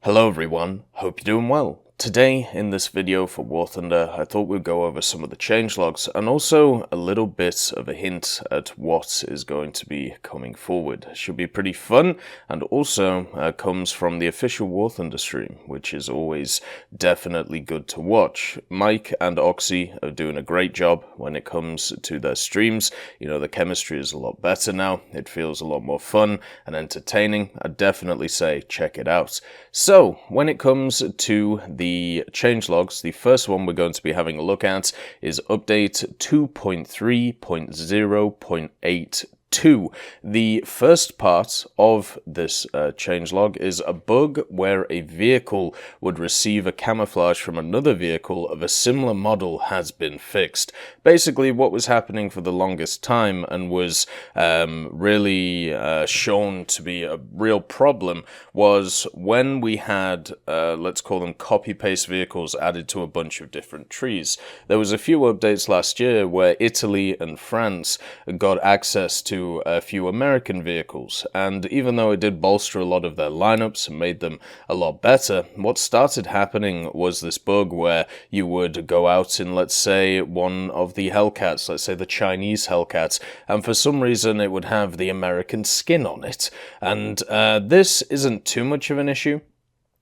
Hello everyone, hope you're doing well. Today, in this video for War Thunder, I thought we'd go over some of the changelogs and also a little bit of a hint at what is going to be coming forward. Should be pretty fun, and also comes from the official War Thunder stream, which is always definitely good to watch. Mike and Oxy are doing a great job when it comes to their streams. You know, the chemistry is a lot better now. It feels a lot more fun and entertaining. I'd definitely say check it out. So, when it comes to the changelogs, the first one we're going to be having a look at is update 2.3.0.82. The first part of this changelog is a bug where a vehicle would receive a camouflage from another vehicle of a similar model has been fixed. Basically, what was happening for the longest time and was really shown to be a real problem was when we had, let's call them copy-paste vehicles added to a bunch of different trees. There was a few updates last year where Italy and France got access to a few American vehicles, and even though it did bolster a lot of their lineups and made them a lot better, what started happening was this bug where you would go out in, let's say, one of the Hellcats, let's say the Chinese Hellcats, and for some reason it would have the American skin on it. And this isn't too much of an issue.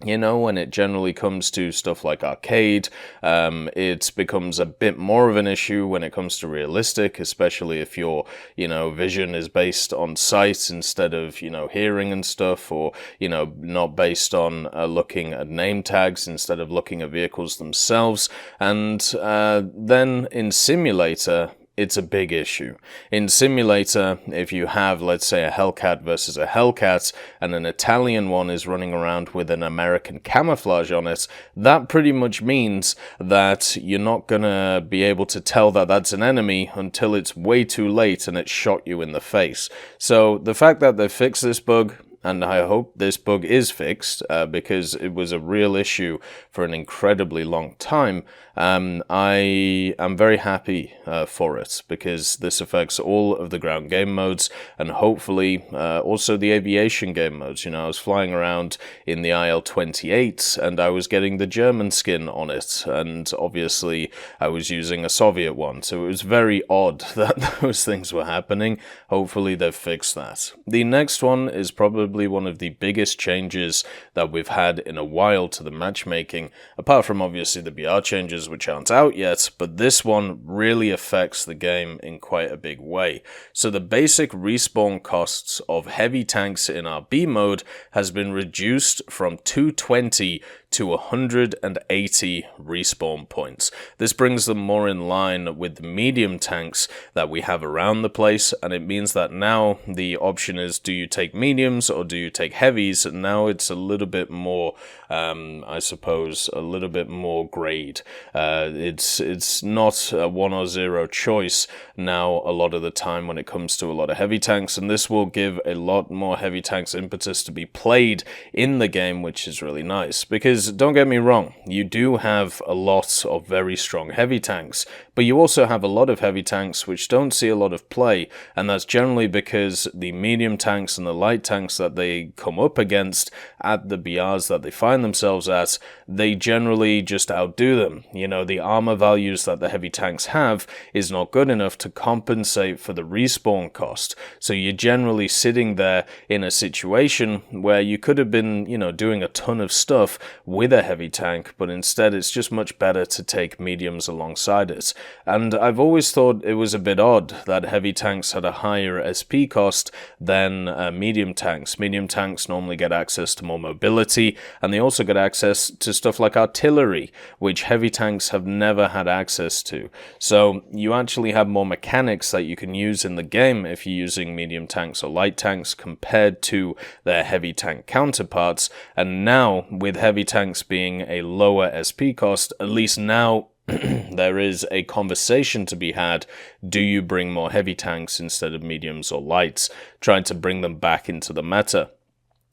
You know, when it generally comes to stuff like arcade, it becomes a bit more of an issue when it comes to realistic, especially if your, vision is based on sight instead of, hearing and stuff, or, not based on looking at name tags instead of looking at vehicles themselves. And then in simulator, it's a big issue. In simulator, if you have, let's say, a Hellcat versus a Hellcat, and an Italian one is running around with an American camouflage on it, that pretty much means that you're not gonna be able to tell that that's an enemy until it's way too late and it shot you in the face. So the fact that they fixed this bug, and I hope this bug is fixed, because it was a real issue for an incredibly long time. I am very happy for it, because this affects all of the ground game modes, and hopefully also the aviation game modes. I was flying around in the IL-28, and I was getting the German skin on it, and obviously I was using a Soviet one, so it was very odd that those things were happening. Hopefully they've fixed that. The next one is probably one of the biggest changes that we've had in a while to the matchmaking, apart from obviously the BR changes which aren't out yet, but this one really affects the game in quite a big way. So the basic respawn costs of heavy tanks in our B mode has been reduced from 220 to 180 respawn points. This brings them more in line with the medium tanks that we have around the place, and it means that now the option is, do you take mediums or do you take heavies? And now it's a little bit more, I suppose, a little bit more grade. It's not a 1 or 0 choice now a lot of the time when it comes to a lot of heavy tanks, and this will give a lot more heavy tanks impetus to be played in the game, which is really nice. Because don't get me wrong, you do have a lot of very strong heavy tanks, but you also have a lot of heavy tanks which don't see a lot of play, and that's generally because the medium tanks and the light tanks that they come up against at the BRs that they find themselves at, they generally just outdo them. The armor values that the heavy tanks have is not good enough to compensate for the respawn cost, so you're generally sitting there in a situation where you could have been, doing a ton of stuff with a heavy tank, but instead it's just much better to take mediums alongside it. And I've always thought it was a bit odd that heavy tanks had a higher SP cost than medium tanks. Medium tanks normally get access to more mobility, and they also get access to stuff like artillery, which heavy tanks have never had access to. So you actually have more mechanics that you can use in the game if you're using medium tanks or light tanks compared to their heavy tank counterparts. And now, with heavy tanks being a lower SP cost, at least now there is a conversation to be had. Do you bring more heavy tanks instead of mediums or lights, trying to bring them back into the meta?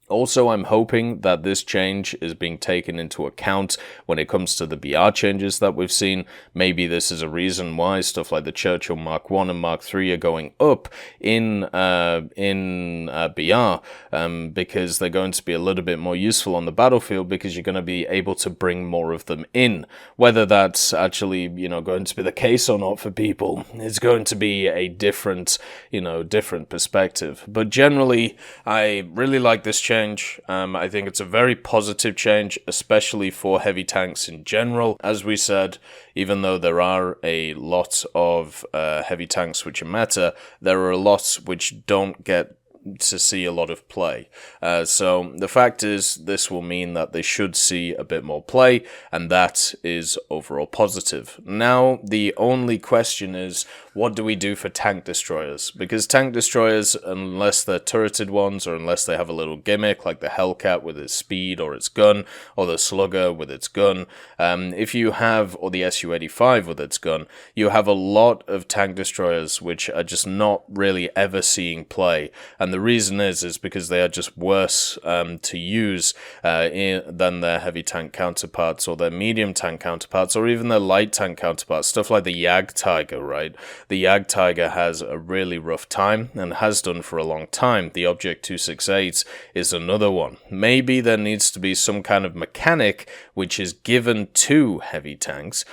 Also, I'm hoping that this change is being taken into account when it comes to the BR changes that we've seen. Maybe this is a reason why stuff like the Churchill Mark 1 and Mark 3 are going up in BR, because they're going to be a little bit more useful on the battlefield, because you're going to be able to bring more of them in. Whether that's actually, going to be the case or not for people, it's going to be a different perspective. But generally, I really like this change. I think it's a very positive change, especially for heavy tanks in general. As we said, even though there are a lot of heavy tanks which are meta, there are a lot which don't get to see a lot of play. So the fact is, this will mean that they should see a bit more play, and that is overall positive. Now, the only question is, what do we do for tank destroyers? Because tank destroyers, unless they're turreted ones, or unless they have a little gimmick like the Hellcat with its speed or its gun, or the Slugger with its gun, if you have, or the Su-85 with its gun, you have a lot of tank destroyers which are just not really ever seeing play. And the reason is because they are just worse to use than their heavy tank counterparts, or their medium tank counterparts, or even their light tank counterparts. Stuff like the Jagdtiger, right? The Jagdtiger has a really rough time, and has done for a long time. The Object 268 is another one. Maybe there needs to be some kind of mechanic which is given to heavy tanks,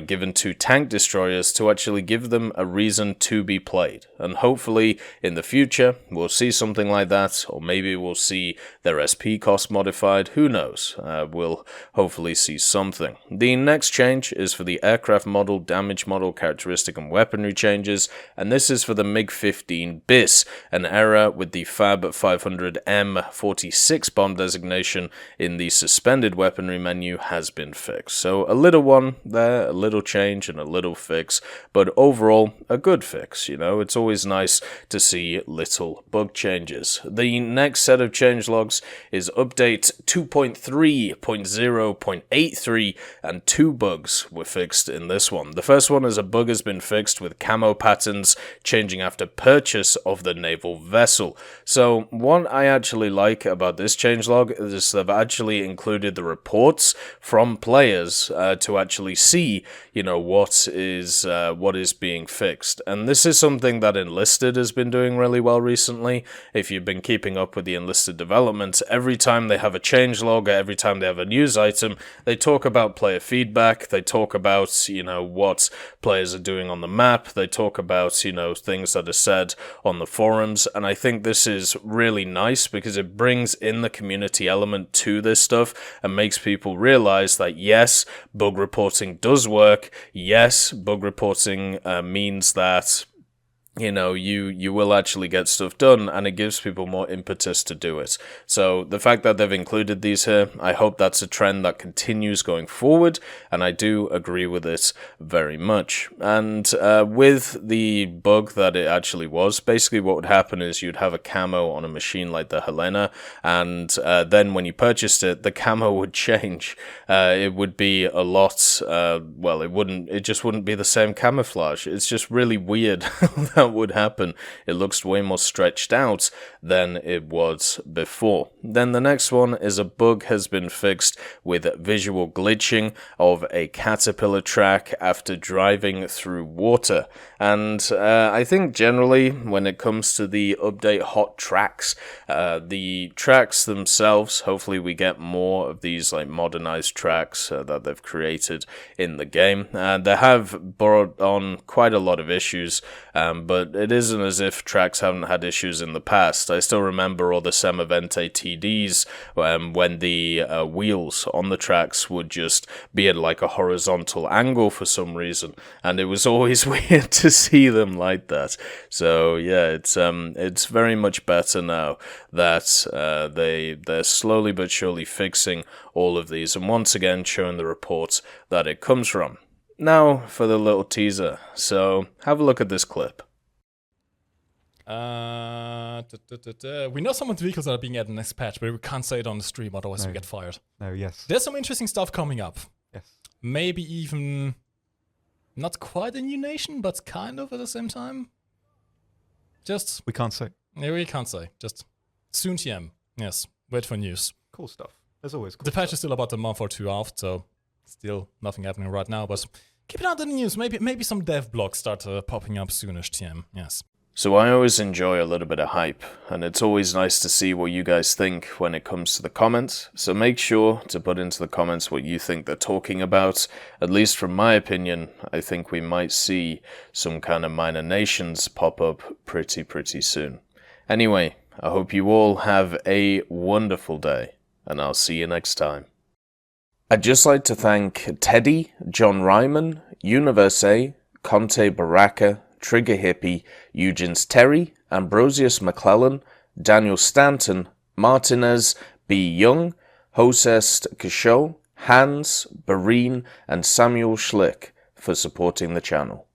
given to tank destroyers, to actually give them a reason to be played. And hopefully in the future we'll see something like that, or maybe we'll see their SP cost modified. Who knows? We'll hopefully see something. The next change is for the aircraft model, damage model, characteristic and weaponry changes, and this is for the MiG-15 BIS. An error with the FAB 500M46 bomb designation in the suspended weaponry menu has been fixed. So a little one there, a little change and a little fix, but overall a good fix. It's always nice to see little bug changes. The next set of changelogs is update 2.3.0.83, and 2 bugs were fixed in this one. The first one is a bug has been fixed with camo patterns changing after purchase of the naval vessel. So what I actually like about this changelog is they've actually included the reports from players to actually see, what is being fixed. And this is something that Enlisted has been doing really well recently. If you've been keeping up with the Enlisted development, every time they have a changelog, every time they have a news item, they talk about player feedback, they talk about, what players are doing on the map, they talk about, things that are said on the forums, and I think this is really nice because it brings in the community element to this stuff and makes people realize that yes, bug reporting does work, yes, bug reporting means that you will actually get stuff done, and it gives people more impetus to do it. So the fact that they've included these here, I hope that's a trend that continues going forward, and I do agree with it very much. And with the bug that it actually was, basically what would happen is you'd have a camo on a machine like the Helena, and then when you purchased it, the camo would change. It would be a lot, it just wouldn't be the same camouflage. It's just really weird that would happen. It looks way more stretched out than it was before. Then the next one is a bug has been fixed with visual glitching of a caterpillar track after driving through water. And I think generally when it comes to the update hot tracks, the tracks themselves, hopefully we get more of these like modernized tracks that they've created in the game. They have brought on quite a lot of issues, but it isn't as if tracks haven't had issues in the past. I still remember all the Semavente TDs when the wheels on the tracks would just be at like a horizontal angle for some reason, and it was always weird to see them like that. So yeah, it's very much better now that they're slowly but surely fixing all of these, and once again showing the reports that it comes from. Now for the little teaser. So have a look at this clip. We know some of the vehicles that are being added in the next patch, but we can't say it on the stream, otherwise we get fired. No, yes. There's some interesting stuff coming up. Yes. Maybe even not quite a new nation, but kind of at the same time. We can't say. Yeah, we can't say. Just soon TM. Yes, wait for news. Cool stuff. As always, cool The patch stuff. is still about a month or two out, so still nothing happening right now, but keep an eye on the news. Maybe some dev blogs start popping up soonish, TM. Yes. So I always enjoy a little bit of hype, and it's always nice to see what you guys think when it comes to the comments, so make sure to put into the comments what you think they're talking about. At least from my opinion, I think we might see some kind of minor nations pop up pretty soon. Anyway, I hope you all have a wonderful day, and I'll see you next time. I'd just like to thank Teddy, John Ryman, Universe, Conte Baraka, Trigger Hippie, Eugens Terry, Ambrosius McClellan, Daniel Stanton, Martinez, B. Young, Hosest Kishol, Hans, Bareen, and Samuel Schlick for supporting the channel.